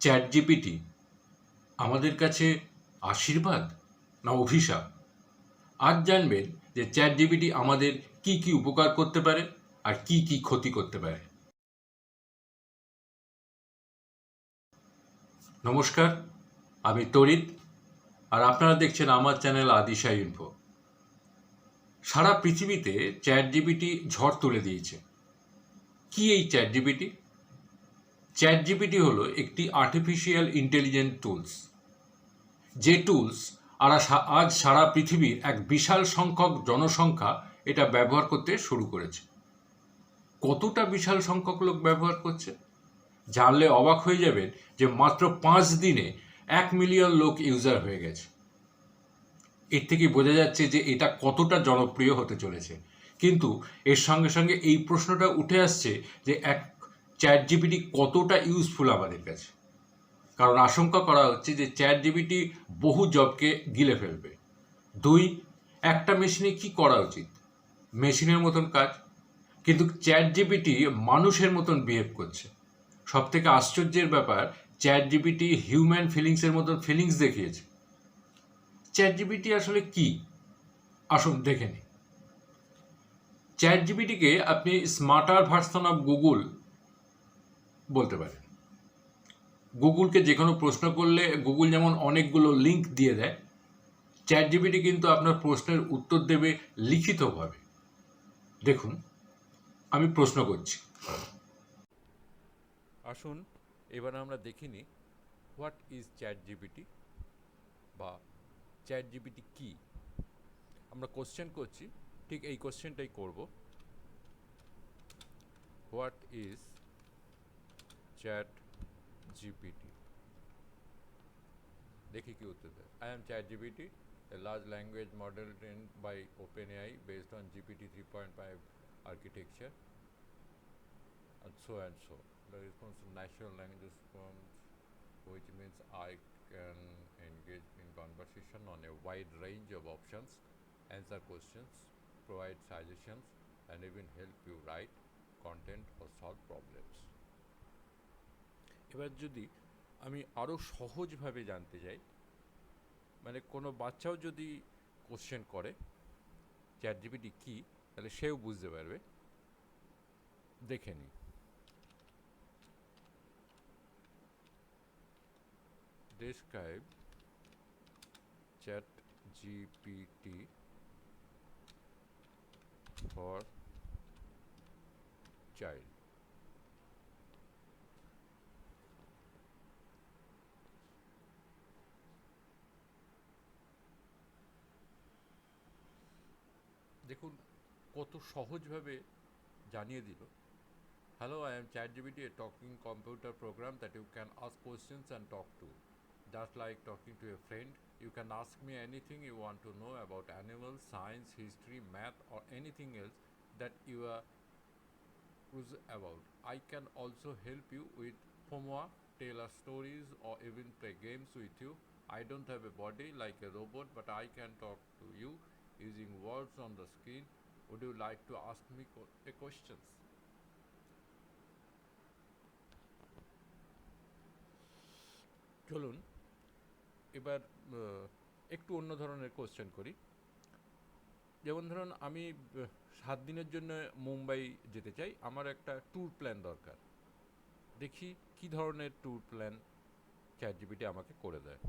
Chat GPT আমাদের কাছে আশীর্বাদ না অভিশাপ? আজ জানবেন যে চ্যাট জিপিটি আমাদের কি কি উপকার করতে পারে আর কি কি ক্ষতি করতে পারে। নমস্কার, আমি তরিত, আর আপনারা দেখছেন আমার চ্যানেল আদিশাই ইনফো। সারা পৃথিবীতে চ্যাট জিপিটি ঝড় তুলে দিয়েছে। কি এই চ্যাট জিপিটি? চ্যাট জিপিটি হলো একটি আর্টিফিশিয়াল ইন্টেলিজেন্ট টুলস, যে টুলস আজ সারা পৃথিবীর এক বিশাল সংখ্যক জনসংখ্যা এটা ব্যবহার করতে শুরু করেছে। কতটা বিশাল সংখ্যক লোক ব্যবহার করছে জানলে অবাক হয়ে যাবেন যে মাত্র 5 দিনে 1 মিলিয়ন লোক ইউজার হয়ে গেছে। এর থেকে বোঝা যাচ্ছে যে এটা কতটা জনপ্রিয় হতে চলেছে। কিন্তু এর সঙ্গে সঙ্গে এই প্রশ্নটা উঠে আসছে যে এক চ্যাট জিপিটি কতটা ইউজফুল আমাদের কাছে। কারণ আশঙ্কা করা হচ্ছে যে চ্যাট জিপিটি বহু জবকে গিলে ফেলবে। 2, একটা মেশিনে কি করা উচিত? মেশিনের মতন কাজ। কিন্তু চ্যাট জিপিটি মানুষের মতন বিহেভ করছে। সব থেকে আশ্চর্যের ব্যাপার, চ্যাট জিপিটি হিউম্যান ফিলিংসের মতন ফিলিংস দেখিয়েছে। চ্যাট জিপিটি আসলে কি? আসুন দেখে নিই। চ্যাট জিপিটিকে আপনি স্মার্টার ভার্সন অফ গুগল বলতে পারেন। গুগলকে যে কোনো প্রশ্ন করলে গুগল যেমন অনেকগুলো লিঙ্ক দিয়ে দেয়, চ্যাট জিপিটি কিন্তু আপনার প্রশ্নের উত্তর দেবে লিখিতভাবে। দেখুন, আমি প্রশ্ন করছি। আসুন এবার আমরা দেখিনি হোয়াট ইজ চ্যাট জিপিটি বা চ্যাট জিপিটি কী। আমরা কোশ্চেন করছি, ঠিক এই কোশ্চেনটাই করব। What is chat GPT? দেখি কি উত্তর দেয়। I am chat GPT, a large language model trained by OpenAI based on GPT 3.5 architecture and so. The response to natural language response, which means I can engage in conversation on a wide range of options, answer questions, provide suggestions, and even help you write content or solve problems. এবার যদি আমি আরও সহজভাবে জানতে চাই, মানে কোনো বাচ্চাও যদি কোশ্চেন করে চ্যাট জিপিটি কী, তাহলে সেও বুঝতে পারবে। দেখে নিই। Describe chat GPT for child. দেখুন কত সহজভাবে জানিয়ে দিল। Hello, I am ChatGPT, a talking computer program that you can ask questions and talk to. Just like talking to a friend, you can ask me anything you want to know about animals, science, history, math, or anything else that you are curious about. I can also help you with homework, tell us stories, or even play games with you. I don't have a body like a robot, but I can talk to you using words on the screen. Would you like to ask me a questions? চলুন এবার একটু অন্য ধরনের question করি। যেমন ধরুন আমি 7 দিনের জন্য মুম্বাই যেতে চাই, আমার একটা ট্যুর প্ল্যান দরকার। দেখি কি ধরনের ট্যুর প্ল্যান চ্যাট জিপিটি আমাকে করে দেয়।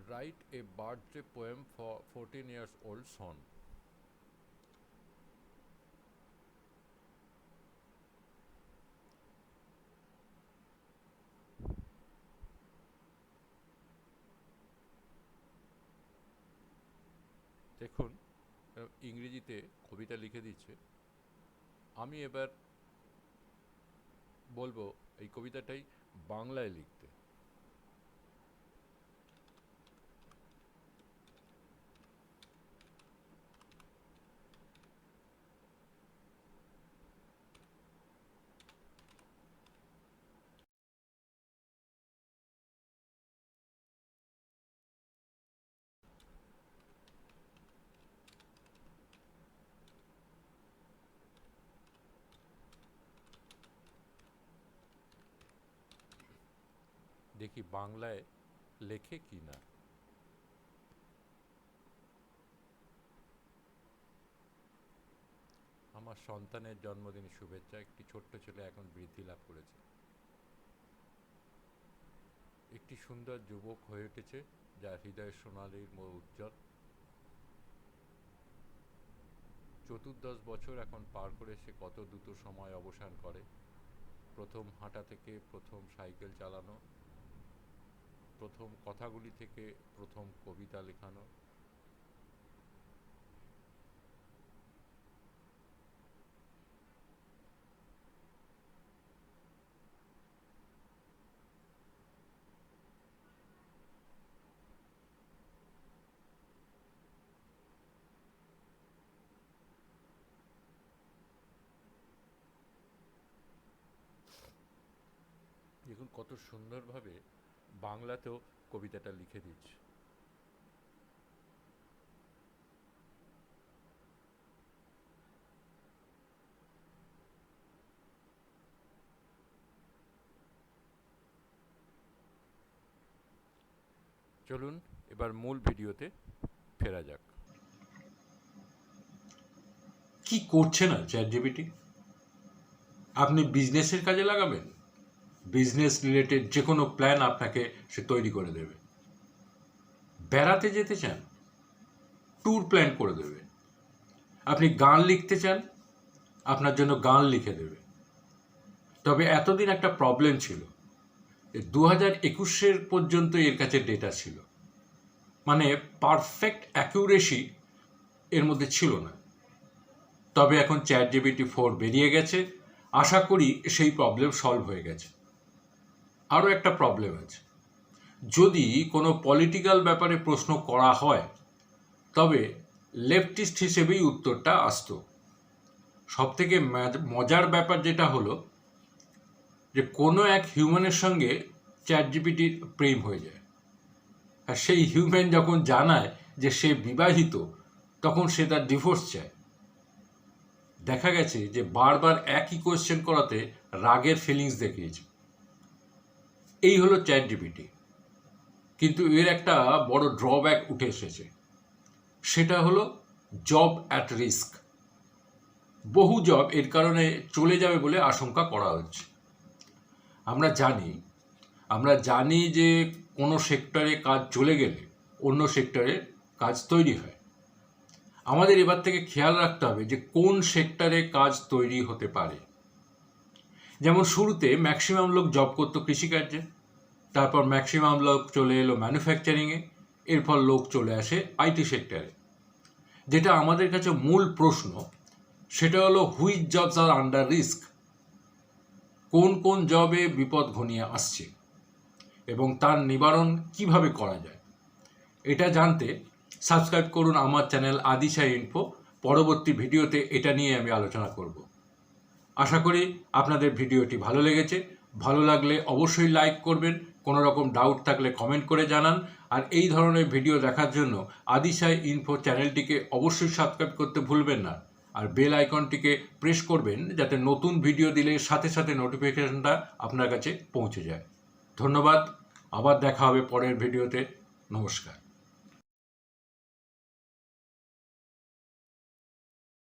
write a birthday poem for 14 years old son. দেখুন ইংরেজিতে কবিতা লিখে দিচ্ছে, আমি এবার বলবো এই কবিতাটাই বাংলায় লিখতে। দেখি বাংলায় লেখে কি না। আমার সন্তানের জন্মদিন শুভেচ্ছা। একটি ছোট্ট ছেলে এখন বৃদ্ধি লাভ করেছে, একটি সুন্দর যুবক হয়ে উঠেছে, যার হৃদয়ের সোনালীর উজ্জ্বল। 14 বছর এখন পার করে সে কত দ্রুত সময় অবসান করে। প্রথম হাঁটা থেকে প্রথম সাইকেল চালানো, প্রথম কথাগুলি থেকে প্রথম কবিতা লেখানো। দেখুন কত সুন্দরভাবে বাংলাতেও কবিতাটা লিখে দিচ্ছে। চলুন এবার মূল ভিডিওতে ফেরা যাক। কি করছে না চ্যাট জিপিটি? আপনি বিজনেসের কাজে লাগাবেন, বিজনেস রিলেটেড যে কোনো প্ল্যান আপনাকে সে তৈরি করে দেবে। বেড়াতে যেতে চান, ট্যুর প্ল্যান করে দেবে। আপনি গান লিখতে চান, আপনার জন্য গান লিখে দেবে। তবে এতদিন একটা প্রবলেম ছিল, 2021 পর্যন্ত এর কাছে ডেটা ছিল, মানে পারফেক্ট অ্যাকিউরেসি এর মধ্যে ছিল না। তবে এখন চ্যাট জিপিটি 4 বেরিয়ে গেছে, আশা করি সেই প্রবলেম সলভ হয়ে গেছে। আরও একটা প্রবলেম আছে, যদি কোনো পলিটিক্যাল ব্যাপারে প্রশ্ন করা হয় তবে লেফটিস্ট হিসেবেই উত্তরটা আসতো। সবথেকে মজার ব্যাপার যেটা হলো যে কোনো এক হিউম্যানের সঙ্গে চ্যাট জিপিটির প্রেম হয়ে যায়, আর সেই হিউম্যান যখন জানায় যে সে বিবাহিত তখন সে তার ডিভোর্স চায়। দেখা গেছে যে বারবার একই কোয়েশ্চেন করাতে রাগের ফিলিংস দেখিয়েছে। এই হলো চ্যাট জিপিটি। কিন্তু এর একটা বড় ড্রব্যাক উঠে এসেছে, সেটা হলো জব অ্যাট রিস্ক। বহু জব এর কারণে চলে যাবে বলে আশঙ্কা করা হচ্ছে। আমরা জানি যে কোনো সেক্টরে কাজ চলে গেলে অন্য সেক্টরে কাজ তৈরি হয়। আমাদের এবার থেকে খেয়াল রাখতে হবে যে কোন সেক্টরে কাজ তৈরি হতে পারে। যেমন শুরুতে ম্যাক্সিমাম লোক জব করতো কৃষিকার্যে, তারপর ম্যাক্সিমাম লোক চলে এলো ম্যানুফ্যাকচারিংয়ে, এরপর লোক চলে আসে আইটি সেক্টরে। যেটা আমাদের কাছে মূল প্রশ্ন সেটা হলো which jobs are under risk. কোন কোন জবে বিপদ ঘনিয়ে আসছে এবং তার নিবারণ কিভাবে করা যায়, এটা জানতে সাবস্ক্রাইব করুন আমার চ্যানেল আদিসাই ইনফো। পরবর্তী ভিডিওতে এটা নিয়ে আমি আলোচনা করব। আশা করি আপনাদের ভিডিওটি ভালো লেগেছে। ভালো লাগলে অবশ্যই লাইক করবেন, কোনো রকম ডাউট থাকলে কমেন্ট করে জানান। আর এই ধরনের ভিডিও দেখার জন্য আদিসাই ইনফো চ্যানেলটিকে অবশ্যই সাবস্ক্রাইব করতে ভুলবেন না, আর বেল আইকনটিকে প্রেস করবেন যাতে নতুন ভিডিও দিলে সাথে সাথে নোটিফিকেশনটা আপনার কাছে পৌঁছে যায়। ধন্যবাদ, আবার দেখা হবে পরের ভিডিওতে। নমস্কার।